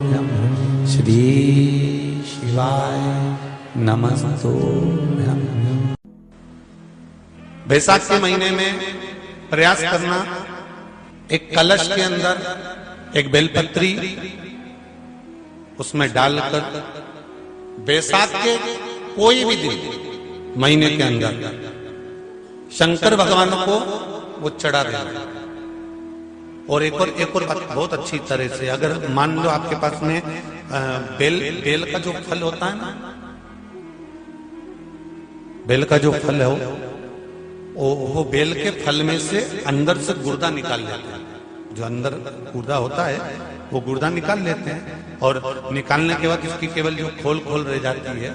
श्री शिवाय नमस्तुभ्यं। बैसाख के महीने में प्रयास करना, एक कलश के अंदर एक बेलपत्री उसमें डालकर बैसाख के कोई भी दिन महीने के अंदर शंकर भगवान को वो चढ़ा देना। और एक और बात बहुत अच्छी तरह से, अगर मान लो आपके पास में बेल का जो फल होता है ना, बेल का जो फल है वो बेल के फल में से अंदर से गुर्दा निकाल लेते हैं। जो अंदर गुर्दा होता है वो गुर्दा निकाल लेते हैं और निकालने के बाद उसकी केवल जो खोल रह जाती है,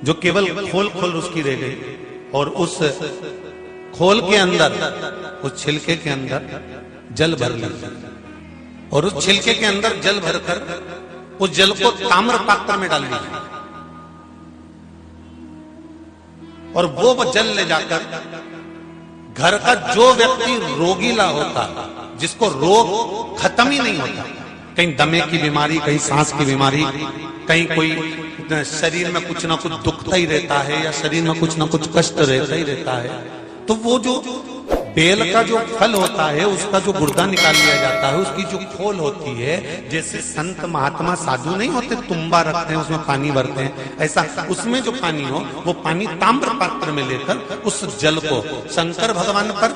जो केवल खोल उसकी रह गई, और उस खोल के अंदर, उस छिलके के अंदर जल भर लीजिए और उस छिलके के अंदर जल भरकर उस जल को ताम्र पात्र में डाल लीजिए और वो जल ले जाकर घर का जो व्यक्ति रोगीला होता, जिसको रोग खत्म ही नहीं होता, कहीं दमे की बीमारी, कहीं सांस की बीमारी, कहीं कोई शरीर में कुछ ना कुछ दुखता ही रहता है या शरीर में कुछ ना कुछ कष्ट रहता ही रहता है, तो वो जो बेल का जो फल होता है उसका जो गुर्दा निकाल लिया जाता है, उसकी जो खोल होती है, जैसे संत महात्मा साधु नहीं होते तुम्बा रखते हैं उसमें पानी भरते हैं, ऐसा उसमें जो पानी हो वो पानी ताम्र पात्र में लेकर उस जल को शंकर भगवान पर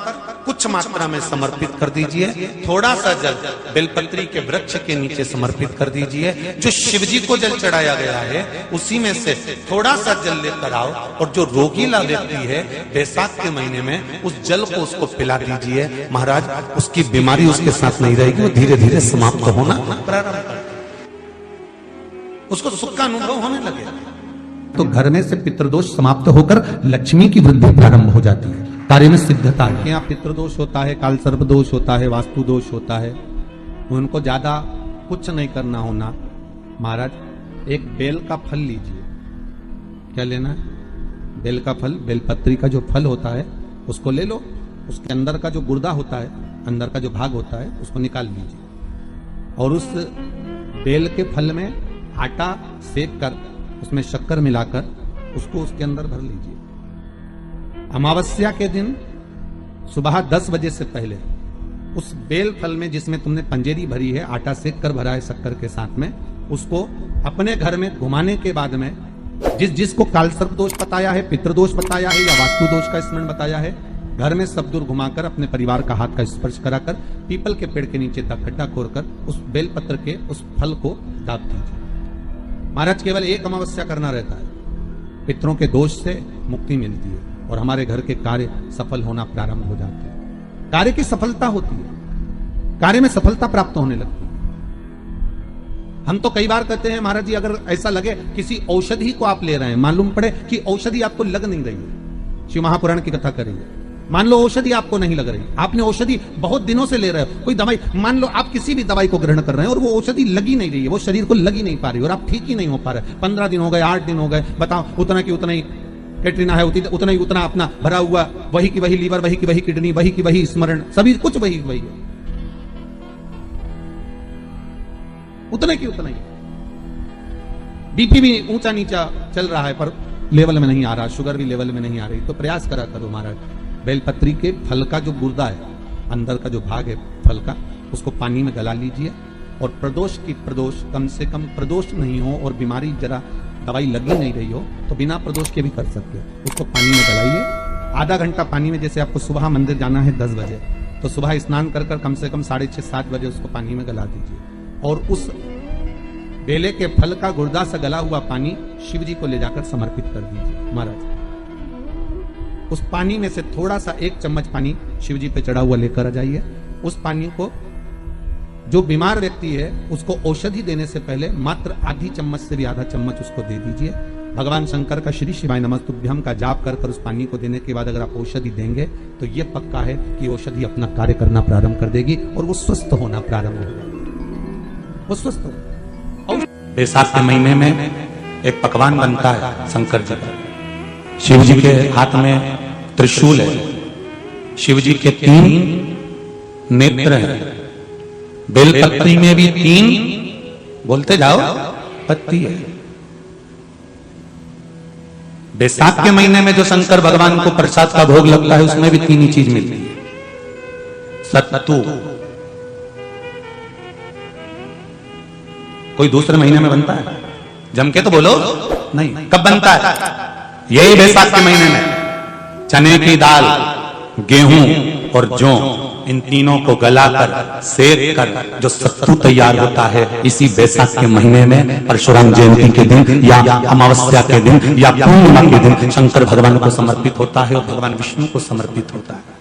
कुछ मात्रा में समर्पित कर दीजिए। थोड़ा सा जल बेलपत्री के वृक्ष के नीचे समर्पित कर दीजिए। जो शिव जी को जल चढ़ाया गया है उसी में से थोड़ा सा जल लेकर आओ और जो रोगीला व्यक्ति है बैसाख के महीने में उस जल को उसको पिला दीजिए। महाराज उसकी बीमारी उसके साथ नहीं रहेगी, वो धीरे धीरे समाप्त होना प्रारंभ कर, उसको सुख का अनुभव होने लगे तो घर में से पितृदोष समाप्त होकर लक्ष्मी की वृद्धि प्रारंभ हो जाती है, कार्य में सिद्धता है। यहाँ पितृदोष होता है, काल सर्प दोष होता है, वास्तु दोष होता है, उनको ज्यादा कुछ नहीं करना होना। महाराज एक बेल का फल लीजिए। क्या लेना है? बेल का फल, बेलपत्री का जो फल होता है उसको ले लो, उसके अंदर का जो गुर्दा होता है, अंदर का जो भाग होता है उसको निकाल लीजिए और उस बेल के फल में आटा सेक कर उसमें शक्कर मिलाकर उसको उसके अंदर भर लीजिए। अमावस्या के दिन सुबह 10 बजे से पहले उस बेल फल में जिसमें तुमने पंजेरी भरी है, आटा सेक कर भरा है शक्कर के साथ में, उसको अपने घर में घुमाने के बाद में जिसको कालसर्प दोष बताया है, पितृदोष बताया है या वास्तु दोष का स्मरण बताया है, घर में सब दूर घुमाकर अपने परिवार का हाथ का स्पर्श कराकर पीपल के पेड़ के नीचे तक गड्ढा खोदकर उस बेलपत्र के उस फल को दाब दीजिए। महाराज केवल एक अमावस्या करना रहता है, पितरों के दोष से मुक्ति मिलती है और हमारे घर के कार्य सफल होना प्रारंभ हो जाते हैं। कार्य की सफलता होती है, कार्य में सफलता प्राप्त होने लगती है। हम तो कई बार कहते हैं महाराज जी, अगर ऐसा लगे किसी औषधि को आप ले रहे हैं, मालूम पड़े कि औषधि आपको लग नहीं रही है, शिव महापुराण की कथा करिए, मान लो औषधि आपको नहीं लग रही, आपने औषधि बहुत दिनों से ले रहे हो, कोई दवाई, मान लो आप किसी भी दवाई को ग्रहण कर रहे हैं और वो औषधि लगी नहीं रही है, वो शरीर को लगी नहीं पा रही और आप ठीक ही नहीं हो पा रहे, 15 दिन हो गए, 8 दिन हो गए, बताओ, उतना की उतना ही कैटरीना है, उतना ही उतना अपना भरा हुआ, वही की वही लीवर, वही की वही किडनी, वही की वही स्मरण, सभी कुछ वही है, उतना की उतना ही। बीपी भी ऊंचा नीचा चल रहा है पर लेवल में नहीं आ रहा, शुगर भी लेवल में नहीं आ रही, तो प्रयास करा करो महाराज, बेलपत्री के फल का जो गुर्दा है, अंदर का जो भाग है फल का, उसको पानी में गला लीजिए और प्रदोष कम से कम प्रदोष नहीं हो और बीमारी जरा दवाई लगी नहीं रही हो तो बिना प्रदोष के भी कर सकते हो, उसको पानी में गलाइए। आधा घंटा पानी में, जैसे आपको सुबह मंदिर जाना है 10 बजे, तो सुबह स्नान कर कम से कम 6:30-7 बजे उसको पानी में गला दीजिए और उस बेले के फल का गुर्दा से गला हुआ पानी शिव जी को ले जाकर समर्पित कर दीजिए। महाराज उस पानी में से थोड़ा सा 1 चम्मच पानी शिव जी पे चढ़ा हुआ लेकर आ जाइए। उस पानी को जो बीमार व्यक्ति है उसको औषधि देने से पहले मात्र आधी चम्मच से भी आधा चम्मच उसको दे दीजिए। भगवान शंकर का श्री शिवाय नमस्तुभ्यम का जाप कर उस पानी को देने के बाद अगर आप औषधि देंगे तो ये पक्का है कि औषधि अपना कार्य करना प्रारंभ कर देगी और वो स्वस्थ होना प्रारंभ हो जाएगी, वो स्वस्थ हो। बैसाख के महीने में एक पकवान बनता है शंकर जी का, शिव जी के हाथ में त्रिशूल है, शिव जी के 3 नेत्र हैं बेलपत्री में भी 3, बोलते जाओ, पत्ती है। बैसाख के महीने में जो शंकर भगवान को प्रसाद का भोग लगता है उसमें भी 3 ही चीज मिलती है। सत्तू कोई दूसरे महीने में बनता है? जम के तो बोलो नहीं। कब बनता है? यही बैसाख के महीने में। चने की दाल, गेहूं और जौ, इन तीनों को गलाकर सेक कर जो सत्तू तैयार होता है, इसी बैसाख के महीने में परशुराम जयंती के दिन या अमावस्या के दिन या पूर्णिमा के दिन शंकर भगवान को समर्पित होता है और भगवान विष्णु को समर्पित होता है।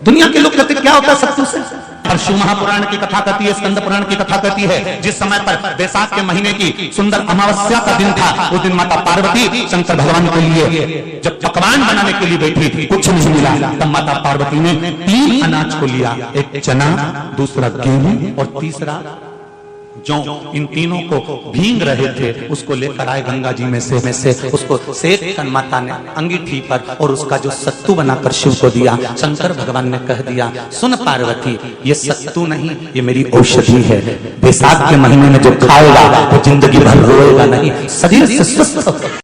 दुनिया के लोग कहते क्या होता है सत्तू से? परशु महापुराण की कथा कहती है, स्कंद पुराण की कथा कहती है, जिस समय पर बैसाख के महीने की सुंदर अमावस्या का दिन था, उस दिन माता पार्वती शंकर भगवान के लिए जब पकवान बनाने के लिए बैठी, कुछ नहीं मिला, तब माता पार्वती ने 3 अनाज को लिया, एक चना, दूसरा गेहूं और तीसरा जौ। इन तीनों को भींग रहे थे, उसको लेकर आए गंगा जी में से उसको सेक कर माता ने अंगीठी पर और उसका जो सत्तू बनाकर शिव को दिया। शंकर भगवान ने कह दिया, सुन पार्वती, ये सत्तू नहीं, ये मेरी औषधि है। बैसाख के महीने में जो खाएगा वो जिंदगी भर रोएगा नहीं, शरीर से स्वस्थ